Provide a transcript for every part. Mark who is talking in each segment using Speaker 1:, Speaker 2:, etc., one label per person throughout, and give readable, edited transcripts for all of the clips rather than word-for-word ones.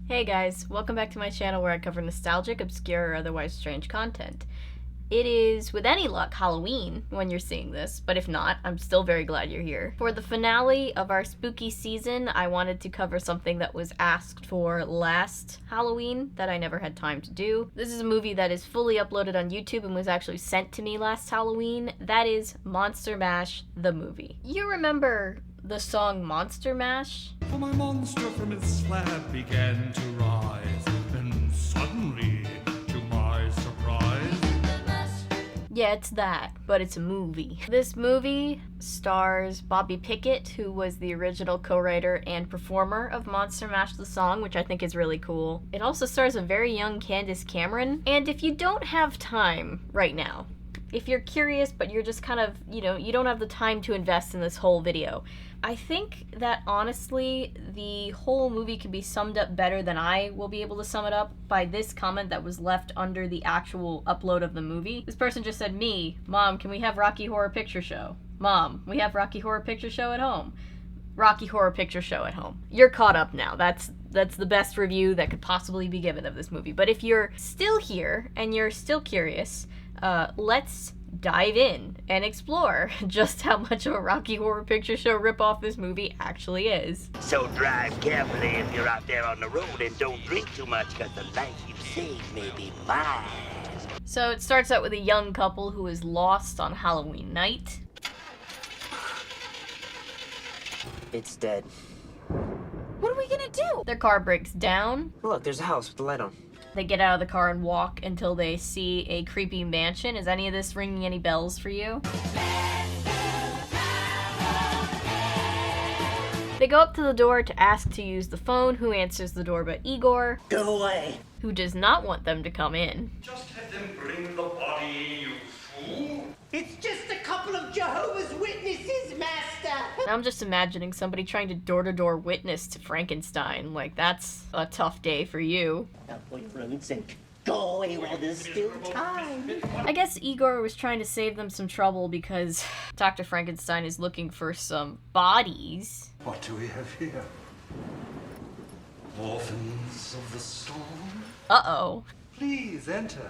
Speaker 1: Hey guys, welcome back to my channel where I cover nostalgic, obscure, or otherwise strange content. It is, with any luck, Halloween when you're seeing this, but if not, I'm still very glad you're here. For the finale of our spooky season, I wanted to cover something that was asked for last Halloween that I never had time to do. This is a movie that is fully uploaded on YouTube and was actually sent to me last Halloween. That is Monster Mash, the movie. You remember the song Monster Mash?
Speaker 2: For my monster from his slab began to rise, and suddenly, to my surprise...
Speaker 1: Yeah, it's that, but it's a movie. This movie stars Bobby Pickett, who was the original co-writer and performer of Monster Mash the song, which I think is really cool. It also stars a very young Candace Cameron, and if you don't have time right now, if you're curious but you're just kind of, you don't have the time to invest in this whole video, I think that honestly, the whole movie can be summed up better than I will be able to sum it up by this comment that was left under the actual upload of the movie. This person just said, Mom, can we have Rocky Horror Picture Show? Mom, we have Rocky Horror Picture Show at home. Rocky Horror Picture Show at home. You're caught up now. That's the best review that could possibly be given of this movie. But if you're still here and you're still curious, let's dive in and explore just how much of a Rocky Horror Picture Show ripoff this movie actually is.
Speaker 3: So drive carefully if you're out there on the road and don't drink too much because the life you saved may be mine.
Speaker 1: So it starts out with a young couple who is lost on Halloween night.
Speaker 4: It's dead.
Speaker 5: What are we gonna do?
Speaker 1: Their car breaks down.
Speaker 4: Look, there's a house with the light on.
Speaker 1: They get out of the car and walk until they see a creepy mansion. Is any of this ringing any bells for you? They go up to the door to ask to use the phone. Who answers the door but Igor?
Speaker 3: Go away.
Speaker 1: Who does not want them to come in.
Speaker 2: Just have them bring the body, you fool!
Speaker 6: It's just a couple of Jehovah's Witnesses, Master!
Speaker 1: I'm just imagining somebody trying to door-to-door witness to Frankenstein. Like, that's a tough day for you.
Speaker 6: Now, for your own sake, go away while there's still time.
Speaker 1: I guess Igor was trying to save them some trouble because Dr. Frankenstein is looking for some bodies.
Speaker 2: What do we have here? Orphans of the storm?
Speaker 1: Uh-oh.
Speaker 2: Please enter.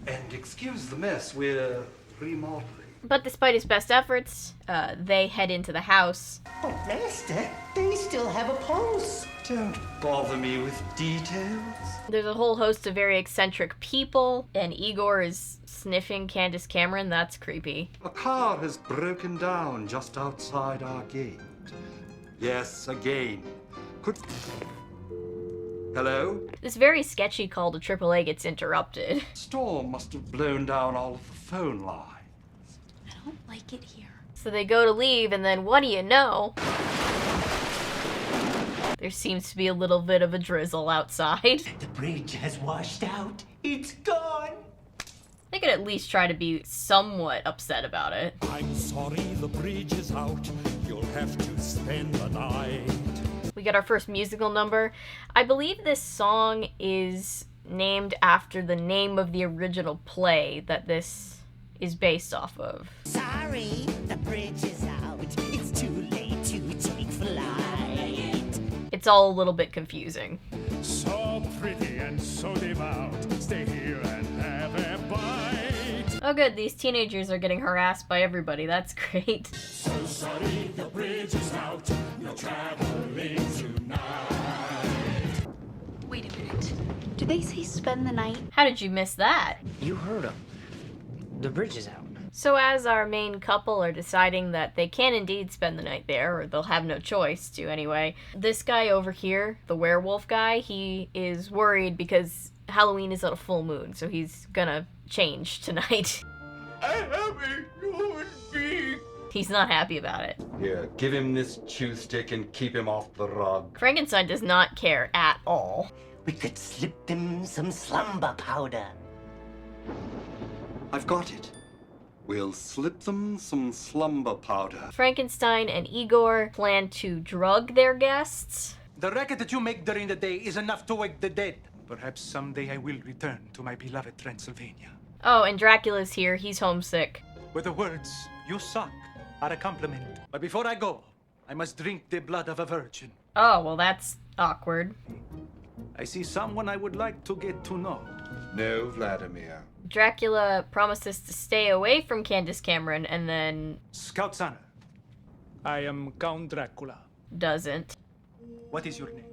Speaker 2: And excuse the mess, we're remodeling.
Speaker 1: But despite his best efforts, they head into the house.
Speaker 6: Oh, Master, they still have a pulse.
Speaker 2: Don't bother me with details.
Speaker 1: There's a whole host of very eccentric people, and Igor is sniffing Candace Cameron. That's creepy.
Speaker 2: A car has broken down just outside our gate. Yes, again. Hello?
Speaker 1: This very sketchy call to AAA gets interrupted.
Speaker 2: Storm must have blown down all of the phone lines.
Speaker 5: I don't like it here.
Speaker 1: So they go to leave, and then what do you know? There seems to be a little bit of a drizzle outside.
Speaker 6: The bridge has washed out. It's gone.
Speaker 1: They could at least try to be somewhat upset about it.
Speaker 2: I'm sorry the bridge is out. You'll have to spend the night.
Speaker 1: We get our first musical number. I believe this song is named after the name of the original play that this is based off of.
Speaker 6: Sorry, the bridge is out. It's too late to take flight.
Speaker 1: It's all a little bit confusing.
Speaker 2: So pretty and so devout. Stay here and have a bite.
Speaker 1: Oh good, these teenagers are getting harassed by everybody. That's great.
Speaker 2: So sorry the bridge is out. No traveling tonight.
Speaker 5: Wait a minute. Did they say spend the night?
Speaker 1: How did you miss that?
Speaker 4: You heard him. The bridge is out.
Speaker 1: So as our main couple are deciding that they can indeed spend the night there, or they'll have no choice to anyway, this guy over here, the werewolf guy, he is worried because Halloween is on a full moon, so he's gonna change tonight.
Speaker 2: I have a human being.
Speaker 1: He's not happy about it.
Speaker 2: Here, give him this chew stick and keep him off the rug.
Speaker 1: Frankenstein does not care at all.
Speaker 6: We could slip them some slumber powder.
Speaker 2: I've got it. We'll slip them some slumber powder.
Speaker 1: Frankenstein and Igor plan to drug their guests.
Speaker 7: The racket that you make during the day is enough to wake the dead. Perhaps someday I will return to my beloved Transylvania.
Speaker 1: Oh, and Dracula's here. He's homesick.
Speaker 7: With the words, you suck, are a compliment. But before I go, I must drink the blood of a virgin.
Speaker 1: Oh, well, that's awkward.
Speaker 7: I see someone I would like to get to know.
Speaker 2: No, Vladimir.
Speaker 1: Dracula promises to stay away from Candace Cameron and then
Speaker 7: Scout Sana, I am Count Dracula.
Speaker 1: doesn't.
Speaker 7: What is your name?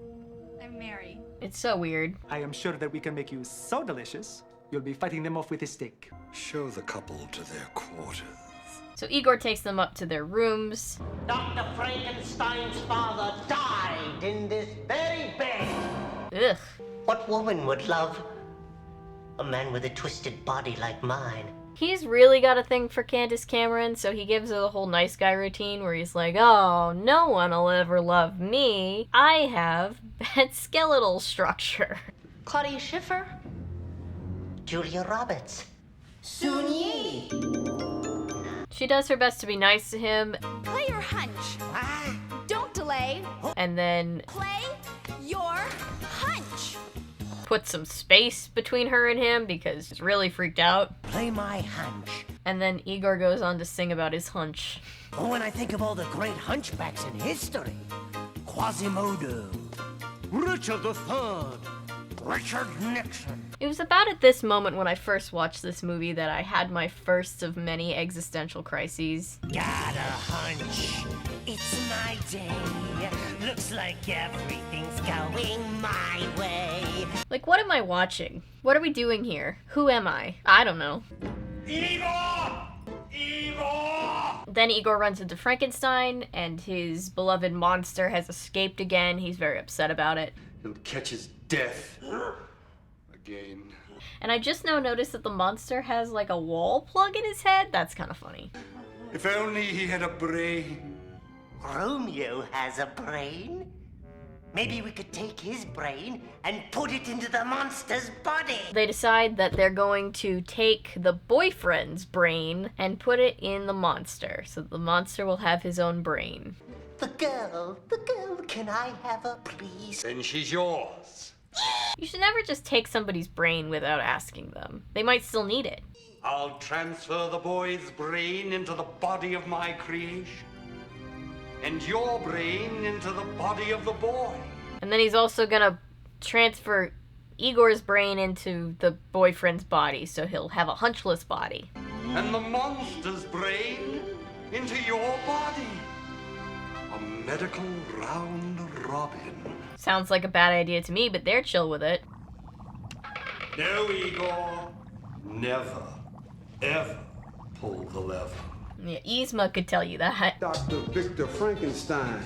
Speaker 5: I'm Mary.
Speaker 1: It's so weird.
Speaker 7: I am sure that we can make you so delicious, you'll be fighting them off with a stick.
Speaker 2: Show the couple to their quarters.
Speaker 1: So Igor takes them up to their rooms.
Speaker 6: Dr. Frankenstein's father died in this very bed.
Speaker 1: Ugh.
Speaker 6: What woman would love a man with a twisted body like mine?
Speaker 1: He's really got a thing for Candace Cameron, so he gives her the whole nice guy routine where he's like, oh, no one will ever love me. I have bad skeletal structure.
Speaker 5: Claudia Schiffer?
Speaker 6: Julia Roberts. Soon Yi.
Speaker 1: She does her best to be nice to him,
Speaker 5: Play your hunch. Don't delay.
Speaker 1: and then
Speaker 5: Play your hunch.
Speaker 1: put some space between her and him because he's really freaked out.
Speaker 6: Play my hunch.
Speaker 1: And then Igor goes on to sing about his hunch.
Speaker 6: When I think of all the great hunchbacks in history, Quasimodo, Richard III, Richard Nixon.
Speaker 1: It was about at this moment when I first watched this movie that I had my first of many existential crises.
Speaker 6: Got a hunch. It's my day. Looks like everything's going my way.
Speaker 1: Like, what am I watching? What are we doing here? Who am I? I don't know.
Speaker 2: Igor! Igor!
Speaker 1: Then Igor runs into Frankenstein, and his beloved monster has escaped again. He's very upset about it.
Speaker 2: He'll catch his death. Again.
Speaker 1: And I just now noticed that the monster has like a wall plug in his head. That's kind of funny.
Speaker 2: If only he had a brain.
Speaker 6: Romeo has a brain. Maybe we could take his brain and put it into the monster's body.
Speaker 1: They decide that they're going to take the boyfriend's brain and put it in the monster, so the monster will have his own brain.
Speaker 6: The girl, can I have her, please?
Speaker 2: Then she's yours.
Speaker 1: You should never just take somebody's brain without asking them. They might still need it.
Speaker 2: I'll transfer the boy's brain into the body of my creation. And your brain into the body of the boy.
Speaker 1: And then he's also gonna transfer Igor's brain into the boyfriend's body, so he'll have a hunchless body.
Speaker 2: And the monster's brain into your body. A medical round robin.
Speaker 1: Sounds like a bad idea to me, but they're chill with it.
Speaker 2: No, Igor. Never, ever pull the lever.
Speaker 1: Yeah, Yzma could tell you that.
Speaker 8: Dr. Victor Frankenstein,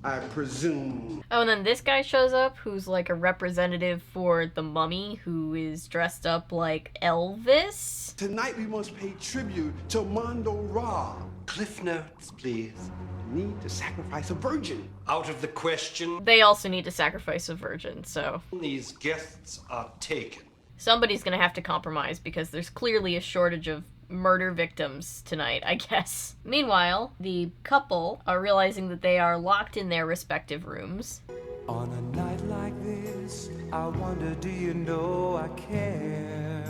Speaker 8: I presume.
Speaker 1: Oh, and then this guy shows up, who's like a representative for the mummy, who is dressed up like Elvis.
Speaker 8: Tonight we must pay tribute to Mondo Ra.
Speaker 2: Cliff notes, please.
Speaker 8: Need to sacrifice a virgin.
Speaker 2: Out of the question.
Speaker 1: They also need to sacrifice a virgin, so
Speaker 2: These guests are taken.
Speaker 1: somebody's gonna have to compromise because there's clearly a shortage of murder victims tonight, I guess. Meanwhile, the couple are realizing that they are locked in their respective rooms.
Speaker 9: On a night like this, I wonder, do you know I care?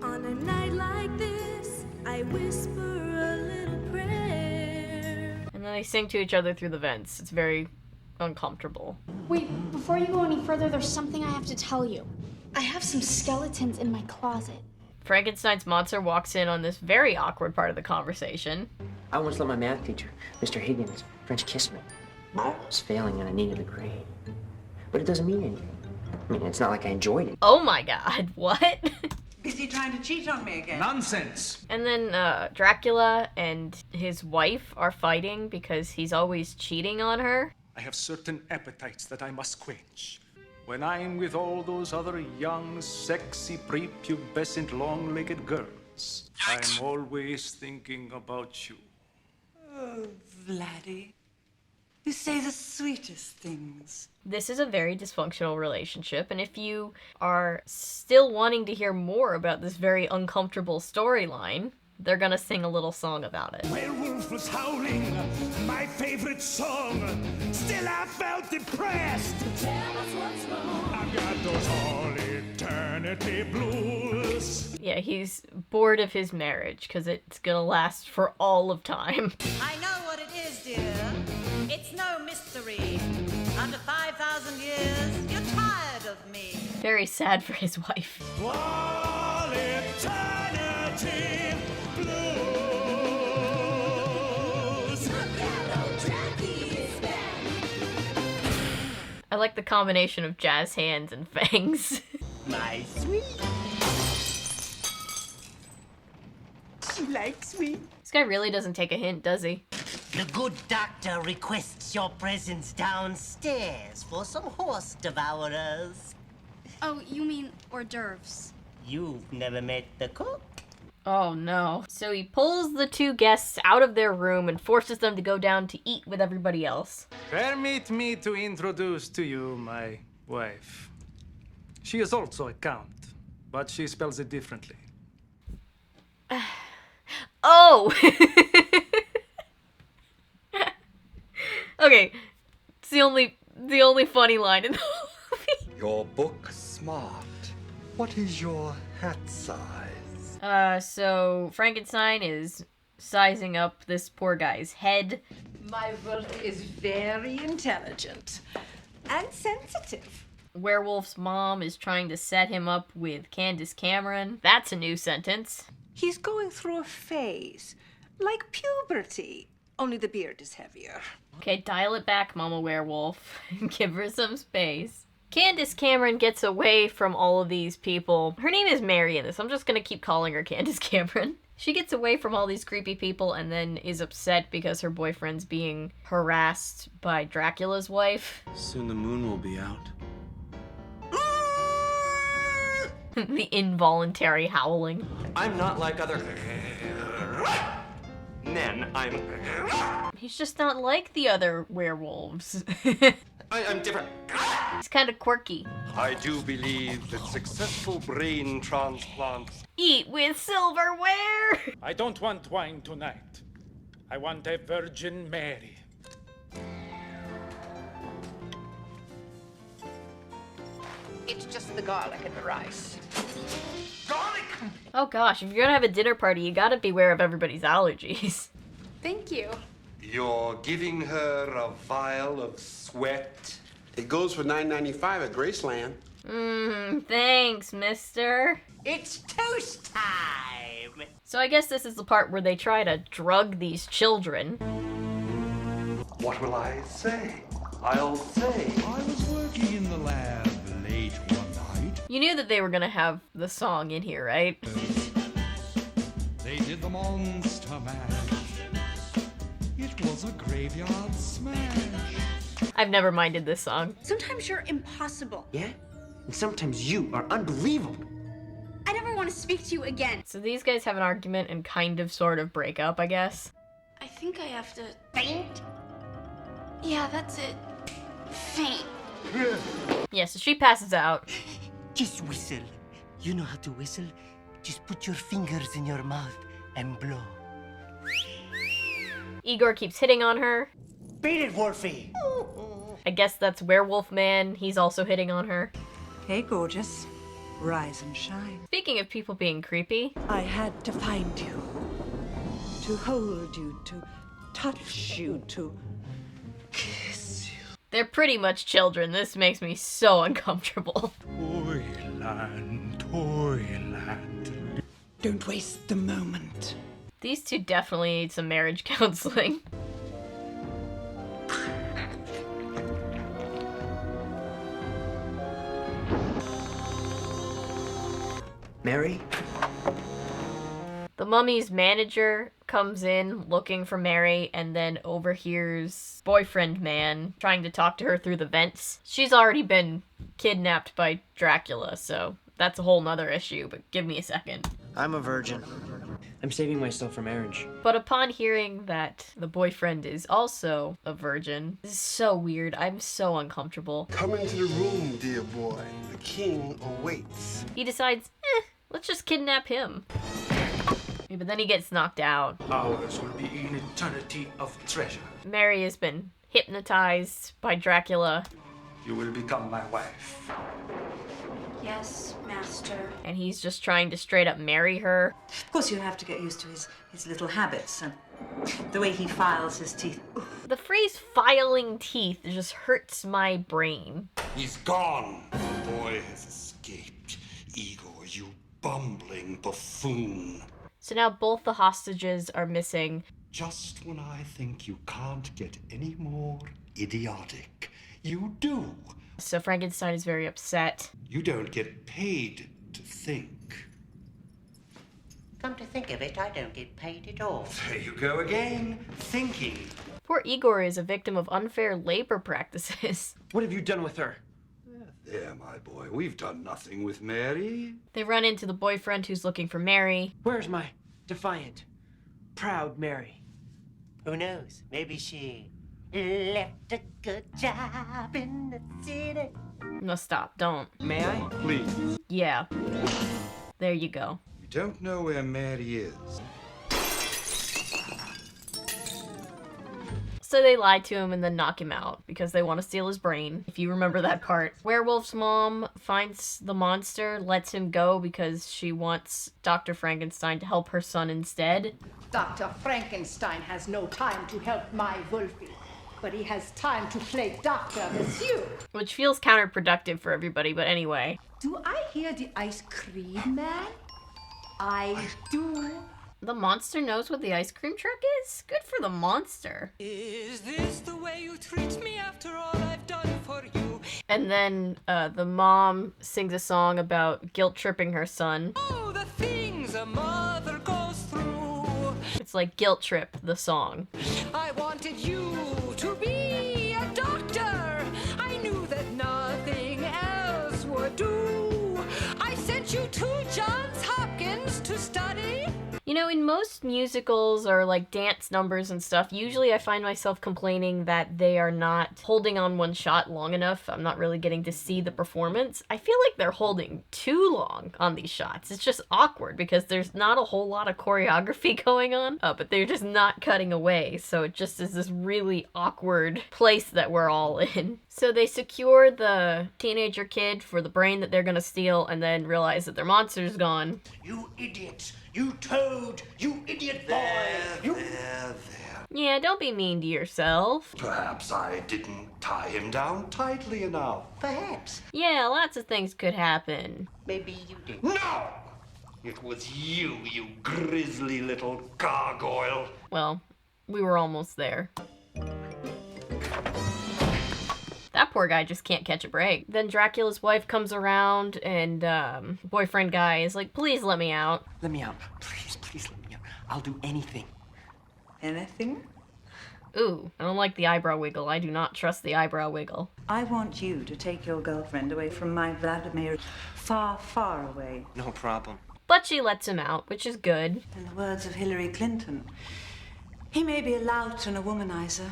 Speaker 10: On a night like this, I whisper a little prayer.
Speaker 1: And then they sing to each other through the vents. It's very uncomfortable.
Speaker 5: Wait, before you go any further, there's something I have to tell you. I have some skeletons in my closet.
Speaker 1: Frankenstein's monster walks in on this very awkward part of the conversation.
Speaker 4: I once let my math teacher, Mr. Higgins, French kiss me. I was failing and I needed a grade. But it doesn't mean anything. I mean, it's not like I enjoyed it.
Speaker 1: Oh my god, what?
Speaker 11: Is he trying to cheat on me again?
Speaker 7: Nonsense!
Speaker 1: And then Dracula and his wife are fighting because he's always cheating on her.
Speaker 7: I have certain appetites that I must quench. When I'm with all those other young, sexy, prepubescent, long-legged girls, I'm always thinking about you.
Speaker 11: Oh, Vladdy. You say the sweetest things.
Speaker 1: This is a very dysfunctional relationship, and if you are still wanting to hear more about this very uncomfortable storyline, they're gonna sing a little song about it.
Speaker 2: Werewolf was howling, my favorite song. Still I felt depressed.
Speaker 10: Tell us what's wrong.
Speaker 2: I've got those all eternity blues.
Speaker 1: Yeah, he's bored of his marriage because it's gonna last for all of time.
Speaker 11: I know what it is, dear. It's no mystery. Under fire. of me.
Speaker 1: Very sad for his wife.
Speaker 9: While eternity blows.
Speaker 1: I like the combination of jazz hands and fangs.
Speaker 6: My sweet.
Speaker 11: She likes me.
Speaker 1: This guy really doesn't take a hint, does he?
Speaker 6: The good doctor requests your presence downstairs for some horse devourers.
Speaker 5: Oh, you mean hors d'oeuvres?
Speaker 6: You've never met the cook?
Speaker 1: Oh no. So he pulls the two guests out of their room and forces them to go down to eat with everybody else.
Speaker 7: Permit me to introduce to you my wife. She is also a count, but she spells it differently.
Speaker 1: Oh! Okay. It's the only funny line in the movie.
Speaker 2: Your book smart. What is your hat size?
Speaker 1: So Frankenstein is sizing up this poor guy's head.
Speaker 11: My work is very intelligent and sensitive.
Speaker 1: Werewolf's mom is trying to set him up with Candace Cameron. That's a new sentence.
Speaker 11: He's going through a phase, like puberty, only the beard is heavier.
Speaker 1: Okay, dial it back, Mama Werewolf. Give her some space. Candace Cameron gets away from all of these people. Her name is Mary in this. I'm just gonna keep calling her Candace Cameron. She gets away from all these creepy people and then is upset because her boyfriend's being harassed by Dracula's wife.
Speaker 12: Soon the moon will be out.
Speaker 1: The involuntary howling.
Speaker 2: I'm not like other men.
Speaker 1: He's just not like the other werewolves.
Speaker 2: I'm different.
Speaker 1: He's kind of quirky.
Speaker 2: I do believe that successful brain transplants
Speaker 1: Eat with silverware!
Speaker 7: I don't want wine tonight. I want a Virgin Mary.
Speaker 11: It's just the garlic and the rice.
Speaker 2: garlic.
Speaker 1: Oh gosh, if you're gonna have a dinner party, you gotta beware of everybody's allergies.
Speaker 5: Thank you.
Speaker 2: You're giving her a vial of sweat.
Speaker 8: It goes for $9.95 at Graceland.
Speaker 1: Thanks, mister.
Speaker 6: It's toast time!
Speaker 1: So I guess this is the part where they try to drug these children.
Speaker 2: What will I say? I'll say
Speaker 9: I was working in the lab late one night.
Speaker 1: You knew that they were gonna have the song in here, right?
Speaker 9: They did the monster mash. It was a graveyard smash.
Speaker 1: I've never minded this song.
Speaker 5: Sometimes you're impossible.
Speaker 4: Yeah? And sometimes you are unbelievable.
Speaker 5: I never want to speak to you again.
Speaker 1: So these guys have an argument and kind of sort of break up, I guess.
Speaker 5: I think I have to faint. Yeah, that's it. Faint.
Speaker 1: Yeah, so she passes out.
Speaker 6: Just whistle. You know how to whistle? Just put your fingers in your mouth and blow.
Speaker 1: Igor keeps hitting on her.
Speaker 6: Beat it, Wolfie!
Speaker 1: I guess that's Werewolf Man. He's also hitting on her.
Speaker 11: Hey, gorgeous. Rise and shine.
Speaker 1: Speaking of people being creepy,
Speaker 11: I had to find you. To hold you, to touch you, to kiss you.
Speaker 1: they're pretty much children. This makes me so uncomfortable.
Speaker 7: Toyland, Toyland.
Speaker 11: Don't waste the moment.
Speaker 1: These two definitely need some marriage counseling.
Speaker 4: Mary?
Speaker 1: The mummy's manager comes in looking for Mary and then overhears boyfriend man trying to talk to her through the vents. She's already been kidnapped by Dracula, so that's a whole nother issue, but give me a second.
Speaker 4: I'm a virgin. I'm saving myself for marriage.
Speaker 1: But upon hearing that the boyfriend is also a virgin, this is so weird. I'm so uncomfortable.
Speaker 8: Come into the room, dear boy. The king awaits.
Speaker 1: He decides, let's just kidnap him. Yeah, but then he gets knocked out.
Speaker 7: Ours will be an eternity of treasure.
Speaker 1: Mary has been hypnotized by Dracula.
Speaker 7: You will become my wife.
Speaker 5: Yes, master.
Speaker 1: And he's just trying to straight up marry her.
Speaker 11: Of course, you have to get used to his little habits and the way he files his teeth.
Speaker 1: The phrase filing teeth just hurts my brain.
Speaker 2: He's gone. boy has escaped. Igor, you bumbling buffoon.
Speaker 1: So now both the hostages are missing.
Speaker 2: Just when I think you can't get any more idiotic, you do.
Speaker 1: So Frankenstein is very upset.
Speaker 2: You don't get paid to think.
Speaker 3: Come to think of it, I don't get paid at all.
Speaker 2: There you go again, thinking.
Speaker 1: Poor Igor is a victim of unfair labor practices.
Speaker 4: What have you done with her?
Speaker 2: There, my boy, we've done nothing with Mary.
Speaker 1: They run into the boyfriend who's looking for Mary.
Speaker 4: Where's my defiant, proud Mary?
Speaker 3: Who knows? Maybe she left a good job in the city.
Speaker 1: No, stop, don't.
Speaker 4: May I?
Speaker 2: Please.
Speaker 1: Yeah. There you go.
Speaker 2: We don't know where Mary is.
Speaker 1: So they lie to him and then knock him out because they want to steal his brain, if you remember that part. Werewolf's mom finds the monster, lets him go because she wants Dr. Frankenstein to help her son instead.
Speaker 12: Dr. Frankenstein has no time to help my Wolfie, but he has time to play doctor with you.
Speaker 1: Which feels counterproductive for everybody, but anyway.
Speaker 12: Do I hear the ice cream man? I do.
Speaker 1: The monster knows what the ice cream truck is? Good for the monster.
Speaker 10: Is this the way you treat me after all I've done for you?
Speaker 1: And then the mom sings a song about guilt tripping her son.
Speaker 10: Oh, the things a mother goes through.
Speaker 1: It's like Guilt Trip, the song.
Speaker 10: I wanted you to be a doctor. I knew that nothing else would do. I sent you to Johns Hopkins to study.
Speaker 1: You know, in most musicals or like dance numbers and stuff, usually I find myself complaining that they are not holding on one shot long enough. I'm not really getting to see the performance. I feel like they're holding too long on these shots. It's just awkward because there's not a whole lot of choreography going on, but they're just not cutting away. So it just is this really awkward place that we're all in. So they secure the teenager kid for the brain that they're gonna steal and then realize that their monster's gone.
Speaker 6: You idiots! You toad! You idiot boy!
Speaker 2: There.
Speaker 1: Yeah, don't be mean to yourself.
Speaker 2: Perhaps I didn't tie him down tightly enough.
Speaker 3: Perhaps.
Speaker 1: Yeah, lots of things could happen.
Speaker 3: Maybe you did.
Speaker 2: No! It was you, you grisly little gargoyle.
Speaker 1: Well, we were almost there. That poor guy just can't catch a break. Then Dracula's wife comes around and boyfriend guy is like, please let me out.
Speaker 4: Let me out. Please, please let me out. I'll do anything.
Speaker 11: Anything?
Speaker 1: Ooh, I don't like the eyebrow wiggle. I do not trust the eyebrow wiggle.
Speaker 11: I want you to take your girlfriend away from my Vladimir. Far, far away.
Speaker 4: No problem.
Speaker 1: But she lets him out, which is good.
Speaker 11: In the words of Hillary Clinton, he may be a lout and a womanizer,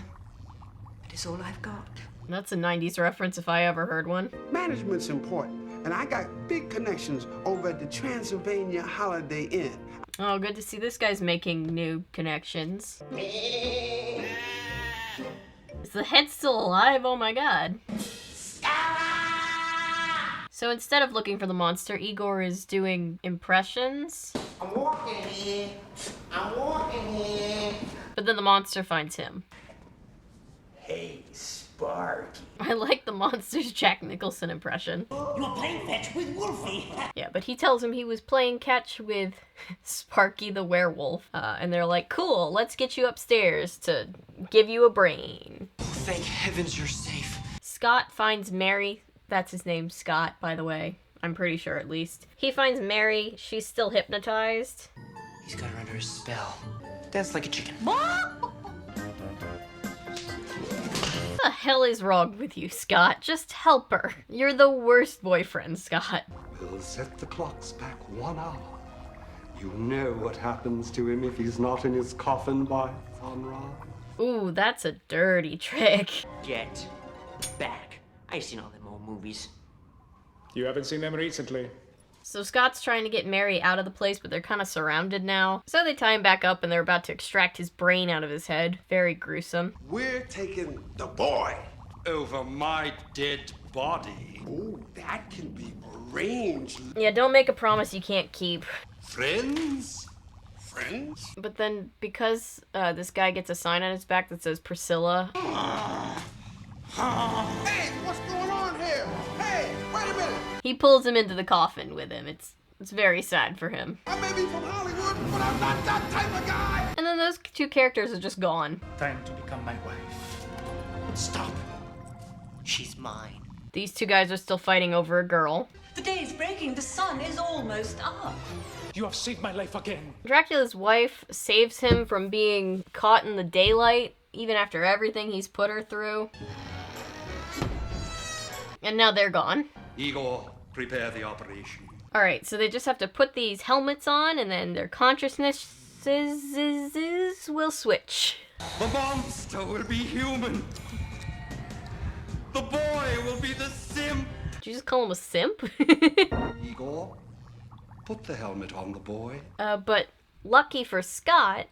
Speaker 11: but it's all I've got.
Speaker 1: That's a 90s reference if I ever heard one.
Speaker 8: Management's important, and I got big connections over at the Transylvania Holiday Inn.
Speaker 1: Oh, good to see this guy's making new connections. Is the head still alive? Oh my god. So instead of looking for the monster, Igor is doing impressions.
Speaker 6: I'm walking here. I'm walking here.
Speaker 1: But then the monster finds him.
Speaker 6: Hey, Sparky.
Speaker 1: I like the monster's Jack Nicholson impression.
Speaker 6: You were playing fetch with Wolfie.
Speaker 1: Yeah, but he tells him he was playing catch with Sparky the werewolf. And they're like, cool, let's get you upstairs to give you a brain.
Speaker 4: Thank heavens you're safe.
Speaker 1: Scott finds Mary. That's his name, Scott, by the way. I'm pretty sure, at least. He finds Mary. She's still hypnotized.
Speaker 4: He's got her under his spell. Dance like a chicken.
Speaker 1: What the hell is wrong with you, Scott? Just help her. You're the worst boyfriend, Scott.
Speaker 2: We'll set the clocks back 1 hour. You know what happens to him if he's not in his coffin by sunrise.
Speaker 1: Ooh, that's a dirty trick.
Speaker 4: Get back. I've seen all them old movies.
Speaker 7: You haven't seen them recently.
Speaker 1: So Scott's trying to get Mary out of the place, but they're kind of surrounded now. So they tie him back up and they're about to extract his brain out of his head. Very gruesome.
Speaker 8: We're taking the boy.
Speaker 2: Over my dead body.
Speaker 8: Oh, that can be arranged.
Speaker 1: Yeah, don't make a promise you can't keep.
Speaker 2: Friends?
Speaker 8: Friends?
Speaker 1: But then, because this guy gets a sign on his back that says Priscilla.
Speaker 8: Hey, what's going on here? Hey, wait a minute.
Speaker 1: He pulls him into the coffin with him. It's very sad for him.
Speaker 8: I may be from Hollywood, but I'm not that type of guy.
Speaker 1: And then those two characters are just gone.
Speaker 7: Time to become my wife.
Speaker 6: Stop. She's mine.
Speaker 1: These two guys are still fighting over a girl.
Speaker 10: The day is breaking. The sun is almost up.
Speaker 7: You have saved my life again.
Speaker 1: Dracula's wife saves him from being caught in the daylight, even after everything he's put her through. And now they're gone.
Speaker 2: Igor, prepare the operation.
Speaker 1: Alright, so they just have to put these helmets on, and then their consciousnesses will switch.
Speaker 2: The monster will be human. The boy will be the simp.
Speaker 1: Did you just call him a simp?
Speaker 2: Igor, put the helmet on the boy.
Speaker 1: But lucky for Scott,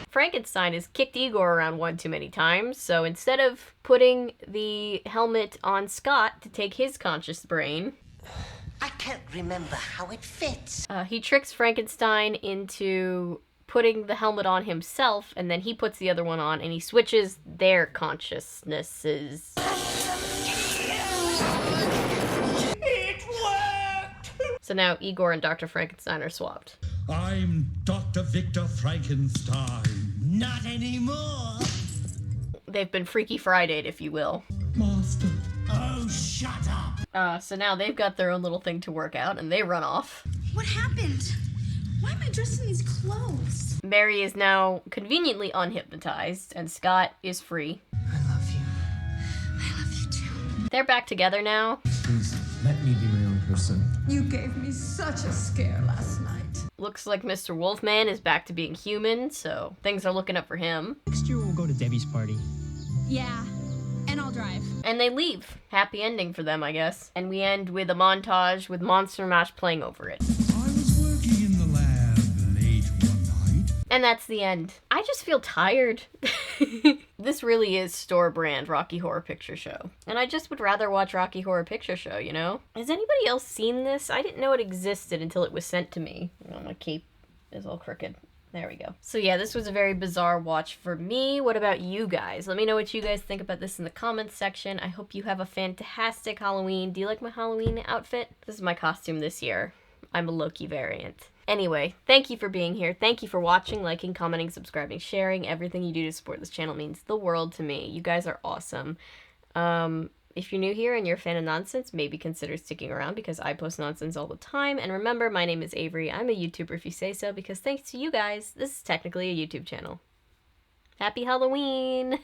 Speaker 1: Frankenstein has kicked Igor around one too many times, so instead of putting the helmet on Scott to take his conscious brain,
Speaker 6: I can't remember how it fits.
Speaker 1: he tricks Frankenstein into putting the helmet on himself, and then he puts the other one on, and he switches their consciousnesses.
Speaker 6: It worked!
Speaker 1: So now Igor and Dr. Frankenstein are swapped.
Speaker 13: I'm Dr. Victor Frankenstein.
Speaker 6: Not anymore.
Speaker 1: They've been Freaky Friday'd, if you will.
Speaker 13: Master.
Speaker 6: Oh, shut up.
Speaker 1: So now they've got their own little thing to work out, and they run off.
Speaker 5: What happened? Why am I dressed in these clothes?
Speaker 1: Mary is now conveniently unhypnotized, and Scott is free.
Speaker 6: I love you.
Speaker 5: I love you too.
Speaker 1: They're back together now.
Speaker 13: Please, let me be my own person.
Speaker 10: You gave me such a scare last night.
Speaker 1: Looks like Mr. Wolfman is back to being human, so things are looking up for him.
Speaker 14: Next year we'll go to Debbie's party.
Speaker 5: Yeah, and I'll drive.
Speaker 1: And they leave. Happy ending for them, I guess. And we end with a montage with Monster Mash playing over it.
Speaker 13: I was working in the lab late one night.
Speaker 1: And that's the end. I just feel tired. This really is store brand Rocky Horror Picture Show. And I just would rather watch Rocky Horror Picture Show, you know? Has anybody else seen this? I didn't know it existed until it was sent to me. Oh, my cape is all crooked. There we go. So yeah, this was a very bizarre watch for me. What about you guys? Let me know what you guys think about this in the comments section. I hope you have a fantastic Halloween. Do you like my Halloween outfit? This is my costume this year. I'm a Loki variant. Anyway, thank you for being here. Thank you for watching, liking, commenting, subscribing, sharing. Everything you do to support this channel means the world to me. You guys are awesome. If you're new here and you're a fan of nonsense, maybe consider sticking around because I post nonsense all the time. And remember, my name is Avery. I'm a YouTuber if you say so, because thanks to you guys, this is technically a YouTube channel. Happy Halloween!